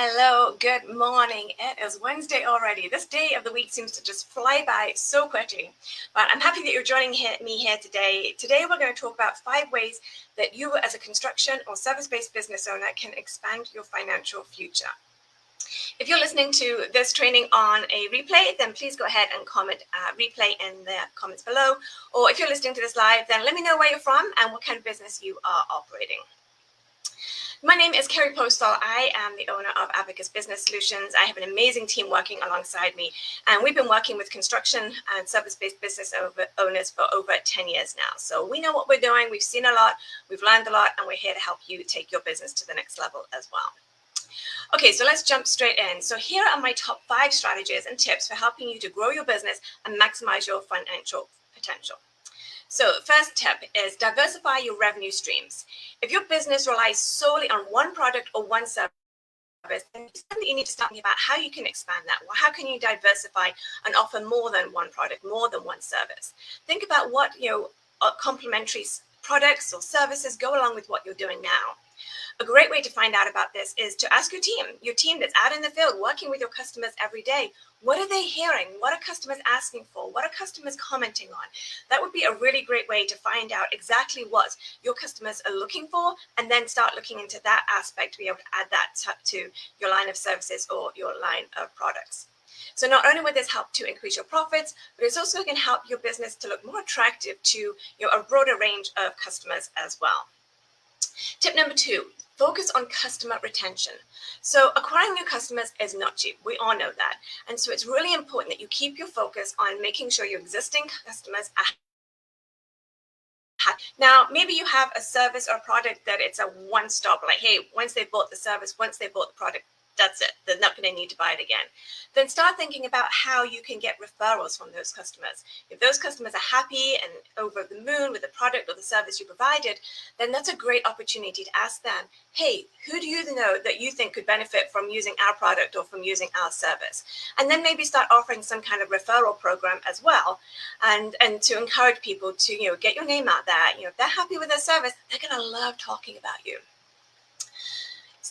Hello, good morning. It is Wednesday already. This day of the week seems to just fly by so quickly. But I'm happy that you're joining me here today. Today, we're going to talk about 5 ways that you, as a construction or service-based business owner, can expand your financial future. If you're listening to this training on a replay, then please go ahead and comment replay in the comments below. Or if you're listening to this live, then let me know where you're from and what kind of business you are operating. My name is Kerry Postal. I am the owner of Abacus Business Solutions. I have an amazing team working alongside me, and we've been working with construction and service-based business owners for over 10 years now. So we know what we're doing. We've seen a lot, we've learned a lot, and we're here to help you take your business to the next level as well. Okay, so let's jump straight in. So here are my top 5 strategies and tips for helping you to grow your business and maximize your financial potential. So first tip is diversify your revenue streams. If your business relies solely on one product or one service, then you need to start thinking about how you can expand that. Well, how can you diversify and offer more than one product, more than one service? Think about what complementary products or services go along with what you're doing now. A great way to find out about this is to ask your team that's out in the field working with your customers every day. What are they hearing? What are customers asking for? What are customers commenting on? That would be a really great way to find out exactly what your customers are looking for, and then start looking into that aspect to be able to add that to your line of services or your line of products. So not only will this help to increase your profits, but it's also going to help your business to look more attractive to a broader range of customers as well. Tip number 2, focus on customer retention. So acquiring new customers is not cheap. We all know that. And so it's really important that you keep your focus on making sure your existing customers are happy. Now, maybe you have a service or product that it's a one-stop, like, hey, once they bought the service, once they bought the product, that's it. They're not going to need to buy it again. Then start thinking about how you can get referrals from those customers. If those customers are happy and over the moon with the product or the service you provided, then that's a great opportunity to ask them, hey, who do you know that you think could benefit from using our product or from using our service? And then maybe start offering some kind of referral program as well, and to encourage people to get your name out there. If they're happy with their service, they're going to love talking about you.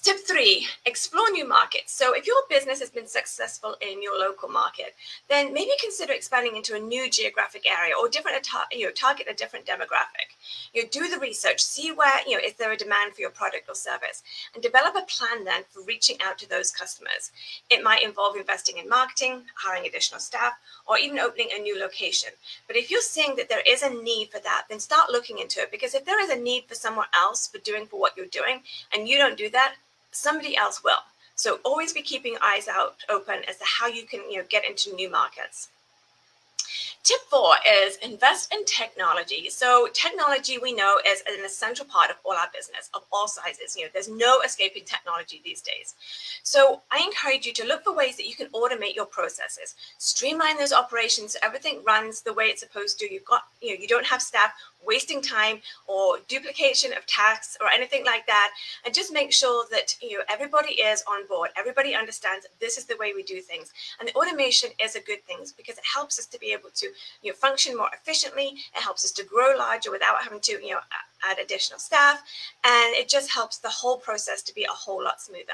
Tip 3, explore new markets. So if your business has been successful in your local market, then maybe consider expanding into a new geographic area or target a different demographic. Do the research, see where, is there a demand for your product or service, and develop a plan then for reaching out to those customers. It might involve investing in marketing, hiring additional staff, or even opening a new location. But if you're seeing that there is a need for that, then start looking into it, because if there is a need for someone else for what you're doing and you don't do that, somebody else will. So always be keeping eyes out open as to how you can get into new markets. Tip 4 is invest in technology. So technology, we know, is an essential part of all our business, of all sizes. There's no escaping technology these days. So I encourage you to look for ways that you can automate your processes, streamline those operations so everything runs the way it's supposed to. You don't have staff wasting time or duplication of tasks or anything like that, and just make sure that everybody is on board. Everybody understands this is the way we do things, and the automation is a good thing because it helps us to be able to function more efficiently. It helps us to grow larger without having to add additional staff, and it just helps the whole process to be a whole lot smoother.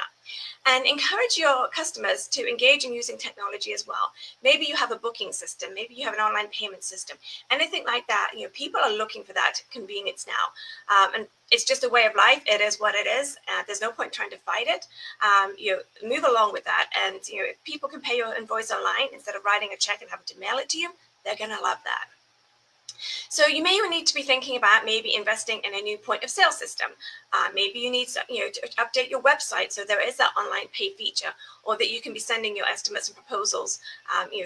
And encourage your customers to engage in using technology as well. Maybe you have a booking system, maybe you have an online payment system, anything like that. People are looking for that convenience now, and it's just a way of life. It is what it is. There's no point trying to fight it. Move along with that, and if people can pay your invoice online instead of writing a check and having to mail it to you, they're going to love that. So you may need to be thinking about maybe investing in a new point of sale system. Maybe you need to update your website so there is that online pay feature, or that you can be sending your estimates and proposals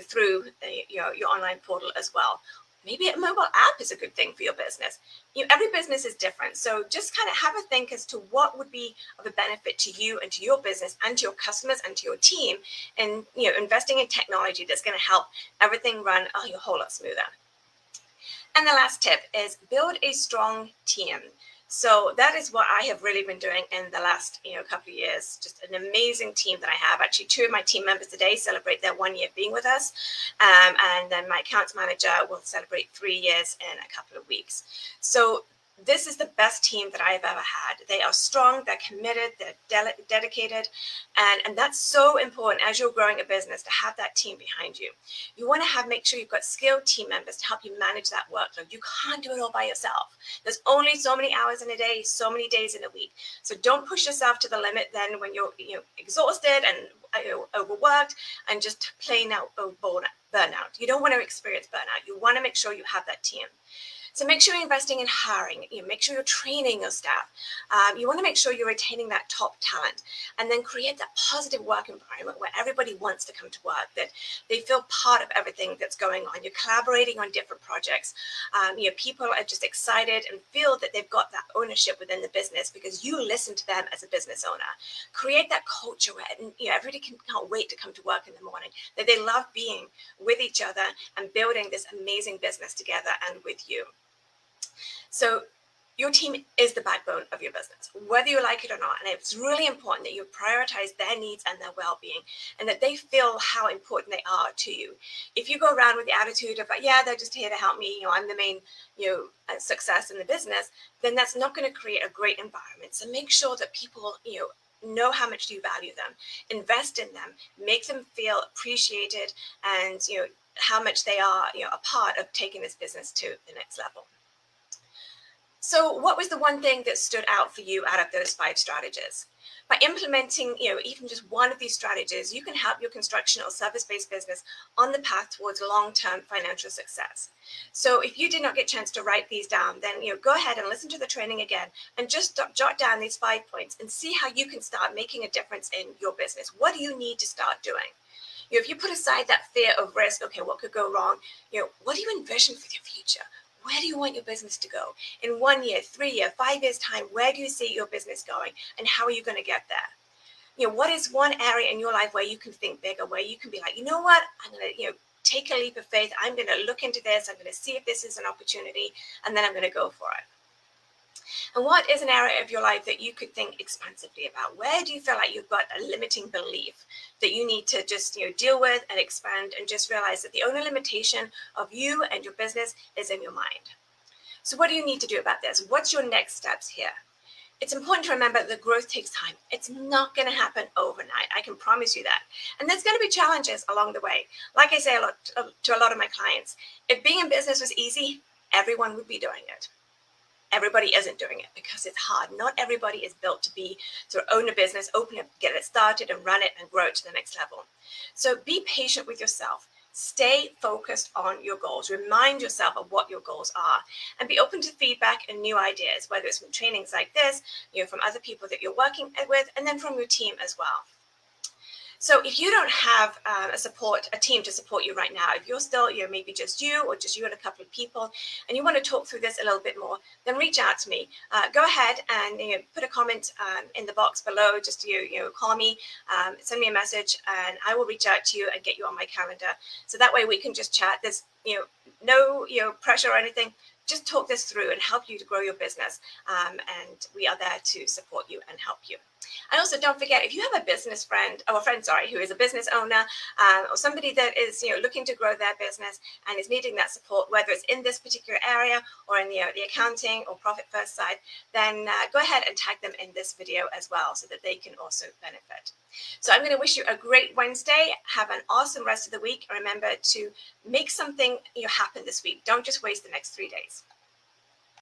through your online portal as well. Maybe a mobile app is a good thing for your business. Every business is different, so just kind of have a think as to what would be of a benefit to you and to your business and to your customers and to your team, and investing in technology that's going to help everything run a whole lot smoother. And the last tip is build a strong team. So that is what I have really been doing in the last couple of years. Just an amazing team that I have. Actually, 2 of my team members today celebrate their 1 year being with us. And then my accounts manager will celebrate 3 years in a couple of weeks. So this is the best team that I have ever had. They are strong, they're committed, they're dedicated. And that's so important as you're growing a business to have that team behind you. You want to make sure you've got skilled team members to help you manage that workload. You can't do it all by yourself. There's only so many hours in a day, so many days in a week. So don't push yourself to the limit then when you're exhausted and overworked and just plain out burnout. You don't want to experience burnout. You want to make sure you have that team. So make sure you're investing in hiring. Make sure you're training your staff. You want to make sure you're retaining that top talent, and then create that positive work environment where everybody wants to come to work, that they feel part of everything that's going on. You're collaborating on different projects. People are just excited and feel that they've got that ownership within the business because you listen to them as a business owner. Create that culture where everybody can't wait to come to work in the morning, that they love being with each other and building this amazing business together and with you. So your team is the backbone of your business, whether you like it or not. And it's really important that you prioritize their needs and their well-being, and that they feel how important they are to you. If you go around with the attitude of, yeah, they're just here to help me, I'm the main, success in the business, then that's not going to create a great environment. So make sure that people, know how much you value them, invest in them, make them feel appreciated, and, how much they are, a part of taking this business to the next level. So what was the one thing that stood out for you out of those 5 strategies? By implementing, even just one of these strategies, you can help your construction or service-based business on the path towards long-term financial success. So if you did not get a chance to write these down, then go ahead and listen to the training again and just jot down these 5 points and see how you can start making a difference in your business. What do you need to start doing? If you put aside that fear of risk, okay, what could go wrong? What do you envision for your future? Where do you want your business to go? In 1 year, 3 years, 5 years time, where do you see your business going? And how are you going to get there? What is one area in your life where you can think bigger, where you can be like, you know what? I'm going to, take a leap of faith. I'm going to look into this. I'm going to see if this is an opportunity, and then I'm going to go for it. And what is an area of your life that you could think expansively about? Where do you feel like you've got a limiting belief that you need to just deal with and expand, and just realize that the only limitation of you and your business is in your mind? So what do you need to do about this? What's your next steps here? It's important to remember that growth takes time. It's not going to happen overnight. I can promise you that. And there's going to be challenges along the way. Like I say to a lot of my clients, if being in business was easy, everyone would be doing it. Everybody isn't doing it because it's hard. Not everybody is built to own a business, open it, get it started and run it and grow it to the next level. So be patient with yourself. Stay focused on your goals. Remind yourself of what your goals are, and be open to feedback and new ideas, whether it's from trainings like this, from other people that you're working with, and then from your team as well. So if you don't have a team to support you right now, if you're still, maybe just you or just you and a couple of people, and you want to talk through this a little bit more, then reach out to me. Go ahead and put a comment in the box below. Just call me, send me a message, and I will reach out to you and get you on my calendar. So that way we can just chat. There's no pressure or anything. Just talk this through and help you to grow your business. And we are there to support you and help you. And also, don't forget, if you have a business friend, or a friend, who is a business owner, or somebody that is, looking to grow their business and is needing that support, whether it's in this particular area or in the accounting or profit first side, then go ahead and tag them in this video as well, so that they can also benefit. So I'm going to wish you a great Wednesday. Have an awesome rest of the week. Remember to make something happen this week. Don't just waste the next 3 days.